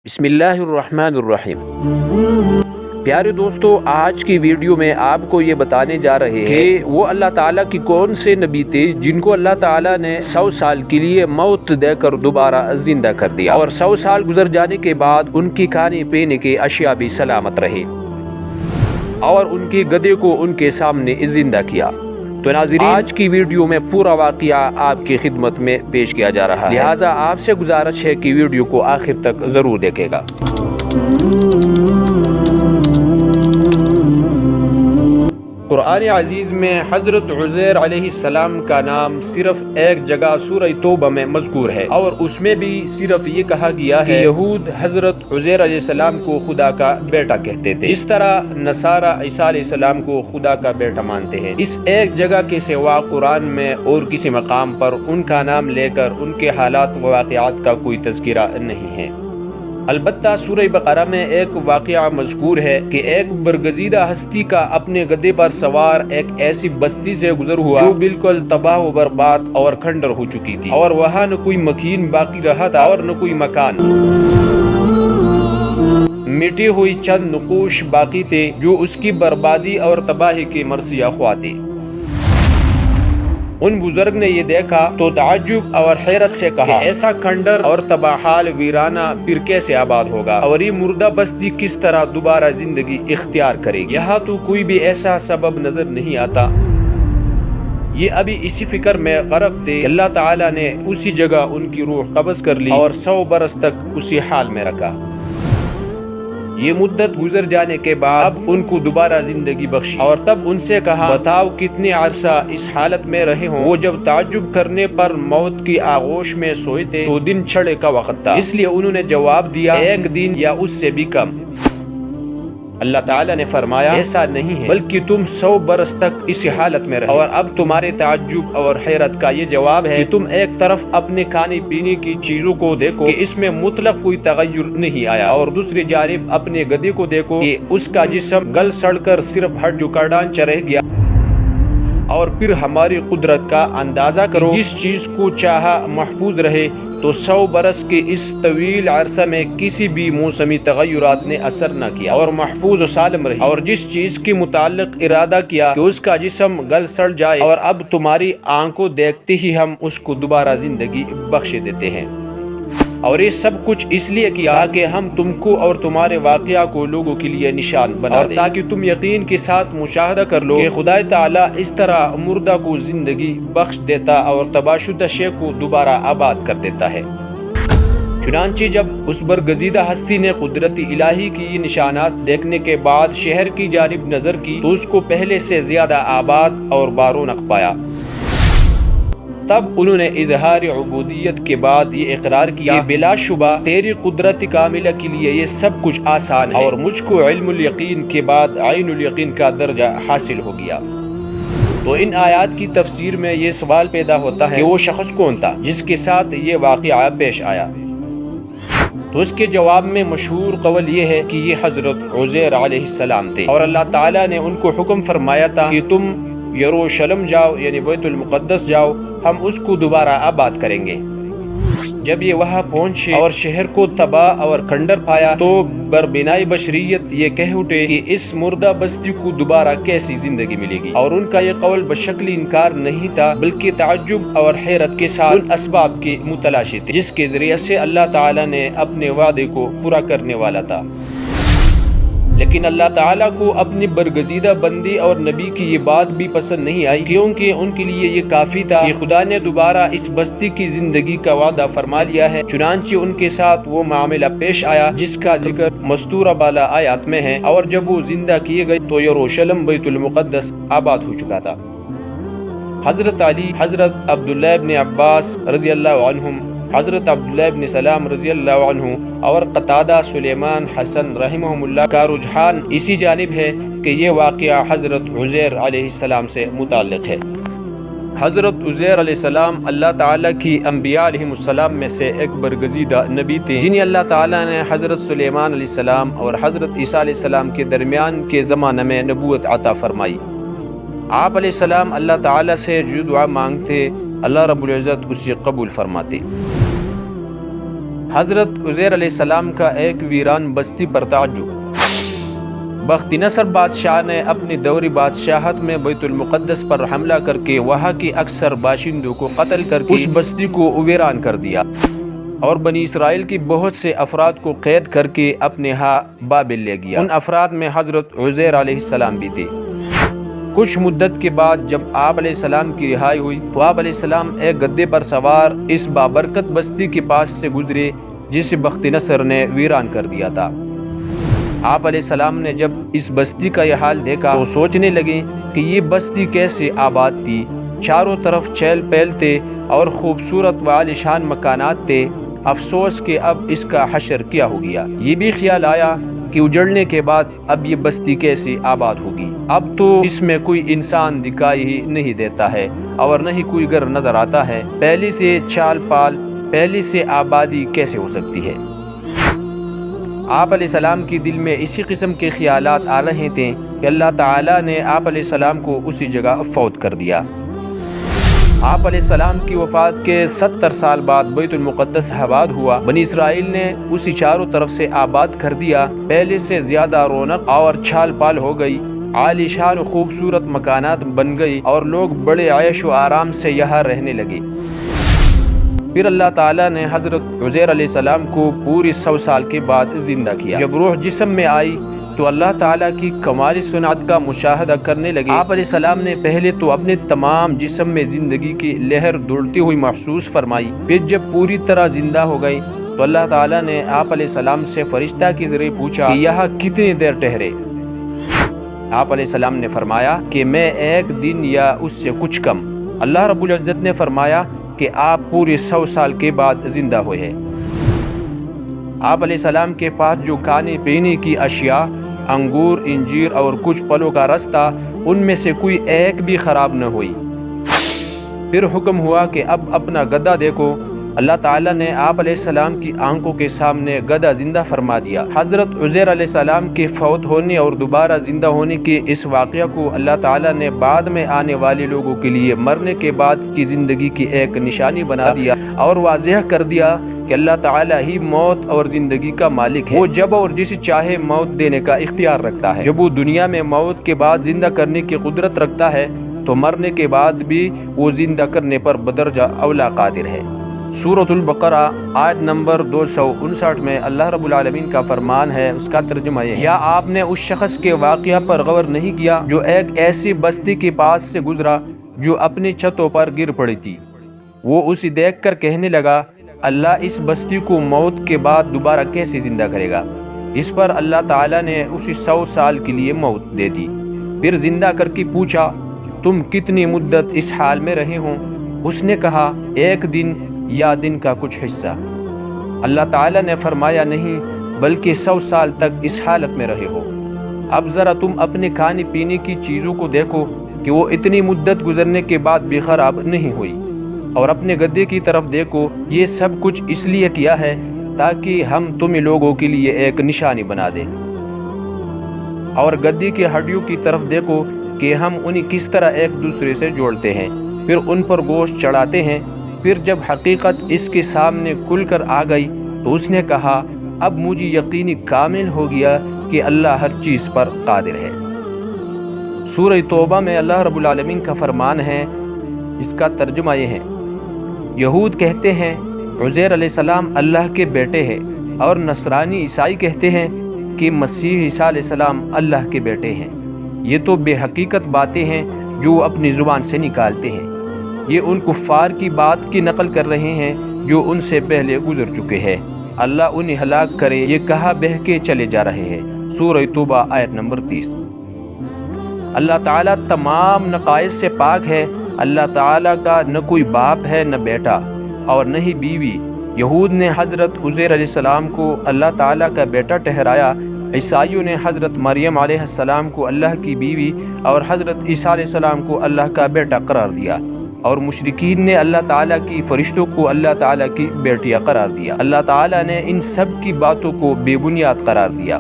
بسم اللہ الرحمن الرحیم۔ پیارے دوستو، آج کی ویڈیو میں آپ کو یہ بتانے جا رہے ہیں کہ وہ اللہ تعالیٰ کی کون سے نبی تھے جن کو اللہ تعالیٰ نے 100 سال کے لیے موت دے کر دوبارہ زندہ کر دیا، اور 100 سال گزر جانے کے بعد ان کی کھانے پینے کے اشیاء بھی سلامت رہے، اور ان کے گدھے کو ان کے سامنے زندہ کیا۔ تو ناظرین، آج کی ویڈیو میں پورا واقعہ آپ کی خدمت میں پیش کیا جا رہا ہے، لہٰذا آپ سے گزارش ہے کہ ویڈیو کو آخر تک ضرور دیکھے گا۔ قرآن عزیز میں حضرت عزیر علیہ السلام کا نام صرف ایک جگہ سورہ توبہ میں مذکور ہے، اور اس میں بھی صرف یہ کہا گیا ہے کہ یہود حضرت عزیر علیہ السلام کو خدا کا بیٹا کہتے تھے، جس طرح نصارہ عیسیٰ علیہ السلام کو خدا کا بیٹا مانتے ہیں۔ اس ایک جگہ کے سوا قرآن میں اور کسی مقام پر ان کا نام لے کر ان کے حالات و واقعات کا کوئی تذکرہ نہیں ہے۔ البتہ سورہ بقرہ میں ایک واقعہ مذکور ہے کہ ایک برگزیدہ ہستی کا اپنے گدھے پر سوار ایک ایسی بستی سے گزر ہوا جو بالکل تباہ و برباد اور کھنڈر ہو چکی تھی، اور وہاں نہ کوئی مکین باقی رہا تھا اور نہ کوئی مکان، مٹی ہوئی چند نقوش باقی تھے جو اس کی بربادی اور تباہی کے مرثیہ خواہ تھے۔ ان بزرگ نے یہ دیکھا تو تعجب اور حیرت سے کہا کہ ایسا کھنڈر اور تباہ حال ویرانہ پھر کیسے آباد ہوگا، اور یہ مردہ بستی کس طرح دوبارہ زندگی اختیار کرے گی؟ یہاں تو کوئی بھی ایسا سبب نظر نہیں آتا۔ یہ ابھی اسی فکر میں غرق تھے کہ اللہ تعالیٰ نے اسی جگہ ان کی روح قبض کر لی اور 100 برس تک اسی حال میں رکھا۔ یہ مدت گزر جانے کے بعد اب ان کو دوبارہ زندگی بخشی، اور تب ان سے کہا بتاؤ کتنے عرصہ اس حالت میں رہے ہوں؟ وہ جب تعجب کرنے پر موت کی آغوش میں سوئے تھے تو دن چڑھے کا وقت تھا، اس لیے انہوں نے جواب دیا 1 دن یا اس سے بھی کم۔ اللہ تعالیٰ نے فرمایا ایسا نہیں ہے، بلکہ تم 100 برس تک اسی حالت میں رہے، اور اب تمہارے تعجب اور حیرت کا یہ جواب ہے کہ تم ایک طرف اپنے کھانے پینے کی چیزوں کو دیکھو کہ اس میں مطلق کوئی تغیر نہیں آیا، اور دوسری جانب اپنے گدھے کو دیکھو کہ اس کا جسم گل سڑ کر صرف ہڈ جکڑ ڈھانچہ رہ گیا، اور پھر ہماری قدرت کا اندازہ کرو، جس چیز کو چاہا محفوظ رہے، تو 100 برس کے اس طویل عرصہ میں کسی بھی موسمی تغیرات نے اثر نہ کیا اور محفوظ و سالم رہی، اور جس چیز کے متعلق ارادہ کیا کہ اس کا جسم گل سڑ جائے، اور اب تمہاری آنکھوں دیکھتے ہی ہم اس کو دوبارہ زندگی بخش دیتے ہیں، اور یہ سب کچھ اس لیے کیا کہ ہم تم کو اور تمہارے واقعہ کو لوگوں کے لیے نشان بنا دیں، تاکہ تم یقین کے ساتھ مشاہدہ کر لو کہ خدا تعالیٰ اس طرح مردہ کو زندگی بخش دیتا اور تباہ شدہ شے کو دوبارہ آباد کر دیتا ہے۔ چنانچہ جب اس برگزیدہ ہستی نے قدرت الہی کی یہ نشانات دیکھنے کے بعد شہر کی جانب نظر کی تو اس کو پہلے سے زیادہ آباد اور بارونق پایا۔ تب انہوں نے اظہار عبودیت کے بعد یہ اقرار کیا کہ بلا شبہ تیری قدرت کاملہ کے لیے یہ سب کچھ آسان ہے، اور مجھ کو علم الیقین کے بعد عین الیقین کا درجہ حاصل ہو گیا۔ تو ان آیات کی تفسیر میں یہ سوال پیدا ہوتا ہے کہ وہ شخص کون تھا جس کے ساتھ یہ واقعہ پیش آیا؟ تو اس کے جواب میں مشہور قول یہ ہے کہ یہ حضرت عزیر علیہ السلام تھے، اور اللہ تعالیٰ نے ان کو حکم فرمایا تھا کہ تم یروشلم جاؤ، یعنی بیت المقدس جاؤ، ہم اس کو دوبارہ آباد کریں گے۔ جب یہ وہاں پہنچے اور شہر کو تباہ اور کھنڈر پایا تو بربنائے بشریت یہ کہہ اٹھے کہ اس مردہ بستی کو دوبارہ کیسی زندگی ملے گی، اور ان کا یہ قول بشکل انکار نہیں تھا، بلکہ تعجب اور حیرت کے ساتھ ان اسباب کے متلاشی تھے جس کے ذریعے سے اللہ تعالیٰ نے اپنے وعدے کو پورا کرنے والا تھا۔ لیکن اللہ تعالیٰ کو اپنی برگزیدہ بندی اور نبی کی یہ بات بھی پسند نہیں آئی، کیونکہ ان کے لیے یہ کافی تھا کہ خدا نے دوبارہ اس بستی کی زندگی کا وعدہ فرما لیا ہے۔ چنانچہ ان کے ساتھ وہ معاملہ پیش آیا جس کا ذکر مستورہ بالا آیات میں ہے، اور جب وہ زندہ کیے گئے تو یروشلم بیت المقدس آباد ہو چکا تھا۔ حضرت علی، حضرت عبداللہ ابن عباس رضی اللہ عنہم، حضرت عبداللہ ابن سلام رضی اللہ عنہ اور قتادہ، سلیمان، حسن رحمہم اللہ کا رجحان اسی جانب ہے کہ یہ واقعہ حضرت عزیر علیہ السلام سے متعلق ہے۔ حضرت عزیر علیہ السلام اللہ تعالیٰ کی انبیاء علیہ السلام میں سے ایک برگزیدہ نبی تھے، جنہیں اللہ تعالیٰ نے حضرت سلیمان علیہ السلام اور حضرت عیسیٰ علیہ السلام کے درمیان کے زمانہ میں نبوت عطا فرمائی۔ آپ علیہ السلام اللہ تعالیٰ سے جو دعا مانگتے اللہ رب العزت اسے قبول فرماتے۔ حضرت عزیر علیہ السلام کا ایک ویران بستی پر تعجب۔ بخت نصر بادشاہ نے اپنی دوری بادشاہت میں بیت المقدس پر حملہ کر کے وہاں کی اکثر باشندوں کو قتل کر کے اس بستی کو ویران کر دیا اور بنی اسرائیل کی بہت سے افراد کو قید کر کے اپنے ہاں بابل لے گیا۔ ان افراد میں حضرت عزیر علیہ السلام بھی تھے۔ کچھ مدت کے بعد جب آپ علیہ السلام کی رہائی ہوئی تو آپ علیہ السلام ایک گدے پر سوار اس بابرکت بستی کے پاس سے گزرے جسے بخت نصر نے ویران کر دیا تھا۔ آپ علیہ السلام نے جب اس بستی کا یہ حال دیکھا تو سوچنے لگے کہ یہ بستی کیسے آباد تھی۔ چاروں طرف چہل پہل تھے اور خوبصورت و عالیشان مکانات تھے۔ افسوس کہ اب اس کا حشر کیا ہو گیا۔ یہ بھی خیال آیا کہ اجڑنے کے بعد اب یہ بستی کیسے آباد ہوگی۔ اب تو اس میں کوئی انسان دکھائی ہی نہیں دیتا ہے اور نہ ہی کوئی گھر نظر آتا ہے۔ پہلے سے چال پال، پہلے سے آبادی کیسے ہو سکتی ہے؟ آپ علیہ السلام کی دل میں اسی قسم کے خیالات آ رہے تھے کہ اللہ تعالیٰ نے آپ علیہ السلام کو اسی جگہ فوت کر دیا۔ آپ علیہ السلام کی وفات کے 70 سال بعد بیت المقدس آباد ہوا۔ بنی اسرائیل نے اسے چاروں طرف سے آباد کر دیا۔ پہلے سے زیادہ رونق اور چھال پال ہو گئی، عالی شان و خوبصورت مکانات بن گئی اور لوگ بڑے عیش و آرام سے یہاں رہنے لگے۔ پھر اللہ تعالیٰ نے حضرت عزیر علیہ السلام کو پوری 100 سال کے بعد زندہ کیا۔ جب روح جسم میں آئی تو اللہ تعالیٰ کی کمالی صنعت کا مشاہدہ کرنے لگے۔ آپ علیہ السلام نے پہلے تو اپنے تمام جسم میں زندگی کی لہر دوڑتی ہوئی محسوس فرمائی۔ پھر جب پوری طرح زندہ ہو گئی تو اللہ تعالیٰ نے آپ علیہ السلام سے فرشتہ کے ذریعے پوچھا کہ یہاں کتنی دیر ٹھہرے؟ آپ علیہ السلام نے فرمایا کہ میں 1 دن یا اس سے کچھ کم۔ اللہ رب العزت نے فرمایا کہ آپ پوری 100 سال کے بعد زندہ ہوئے ہیں۔ آپ علیہ السلام کے پاس جو کھانے پینے کی اشیاء، انگور، انجیر اور کچھ پھلوں کا رس تھا، ان میں سے کوئی ایک بھی خراب نہ ہوئی۔ پھر حکم ہوا کہ اب اپنا گدھا دیکھو۔ اللہ تعالیٰ نے آپ علیہ السلام کی آنکھوں کے سامنے گدھا زندہ فرما دیا۔ حضرت عزیر علیہ السلام کے فوت ہونے اور دوبارہ زندہ ہونے کے اس واقعہ کو اللہ تعالیٰ نے بعد میں آنے والے لوگوں کے لیے مرنے کے بعد کی زندگی کی ایک نشانی بنا دیا اور واضح کر دیا کہ اللہ تعالیٰ ہی موت اور زندگی کا مالک ہے۔ وہ جب اور جسے چاہے موت دینے کا اختیار رکھتا ہے۔ جب وہ دنیا میں موت کے بعد زندہ کرنے کی قدرت رکھتا ہے تو مرنے کے بعد بھی وہ زندہ کرنے پر بدرجہ اولا قادر ہے۔ سورۃ البقرہ آیت نمبر 259 میں اللہ رب العالمین کا فرمان ہے، اس کا ترجمہ یہ ہے: یا آپ نے اس شخص کے واقعہ پر غور نہیں کیا جو ایک ایسی بستی کے پاس سے گزرا جو اپنی چھتوں پر گر پڑی تھی؟ وہ اسے دیکھ کر کہنے لگا، اللہ اس بستی کو موت کے بعد دوبارہ کیسے زندہ کرے گا؟ اس پر اللہ تعالیٰ نے اسے 100 سال کے لیے موت دے دی۔ پھر زندہ کر کے پوچھا، تم کتنی مدت اس حال میں رہے ہو؟ اس نے کہا، 1 دن یا دن کا کچھ حصہ۔ اللہ تعالیٰ نے فرمایا، نہیں بلکہ 100 سال تک اس حالت میں رہے ہو۔ اب ذرا تم اپنے کھانے پینے کی چیزوں کو دیکھو کہ وہ اتنی مدت گزرنے کے بعد بھی خراب نہیں ہوئی، اور اپنے گدھے کی طرف دیکھو، یہ سب کچھ اس لیے کیا ہے تاکہ ہم تم لوگوں کے لیے ایک نشانی بنا دیں۔ اور گدھے کی ہڈیوں کی طرف دیکھو کہ ہم انہیں کس طرح ایک دوسرے سے جوڑتے ہیں، پھر ان پر گوشت چڑھاتے ہیں۔ پھر جب حقیقت اس کے سامنے کھل کر آ گئی تو اس نے کہا، اب مجھے یقینی کامل ہو گیا کہ اللہ ہر چیز پر قادر ہے۔ سورہ توبہ میں اللہ رب العالمین کا فرمان ہے، اس کا ترجمہ یہ ہے: یہود کہتے ہیں عزیر علیہ السلام اللہ کے بیٹے ہیں، اور نصرانی عیسائی کہتے ہیں کہ مسیح عیسیٰ علیہ السلام اللہ کے بیٹے ہیں۔ یہ تو بے حقیقت باتیں ہیں جو وہ اپنی زبان سے نکالتے ہیں۔ یہ ان کفار کی بات کی نقل کر رہے ہیں جو ان سے پہلے گزر چکے ہیں۔ اللہ انہیں ہلاک کرے، یہ کہا بہہ کے چلے جا رہے ہیں۔ سورہ توبہ آیت نمبر 30۔ اللہ تعالیٰ تمام نقائص سے پاک ہے۔ اللہ تعالیٰ کا نہ کوئی باپ ہے، نہ بیٹا، اور نہ ہی بیوی۔ یہود نے حضرت عزیر علیہ السلام کو اللہ تعالیٰ کا بیٹا ٹھہرایا۔ عیسائیوں نے حضرت مریم علیہ السلام کو اللہ کی بیوی اور حضرت عیسیٰ علیہ السلام کو اللہ کا بیٹا قرار دیا، اور مشرکین نے اللہ تعالیٰ کی فرشتوں کو اللہ تعالیٰ کی بیٹیاں قرار دیا۔ اللہ تعالیٰ نے ان سب کی باتوں کو بے بنیاد قرار دیا۔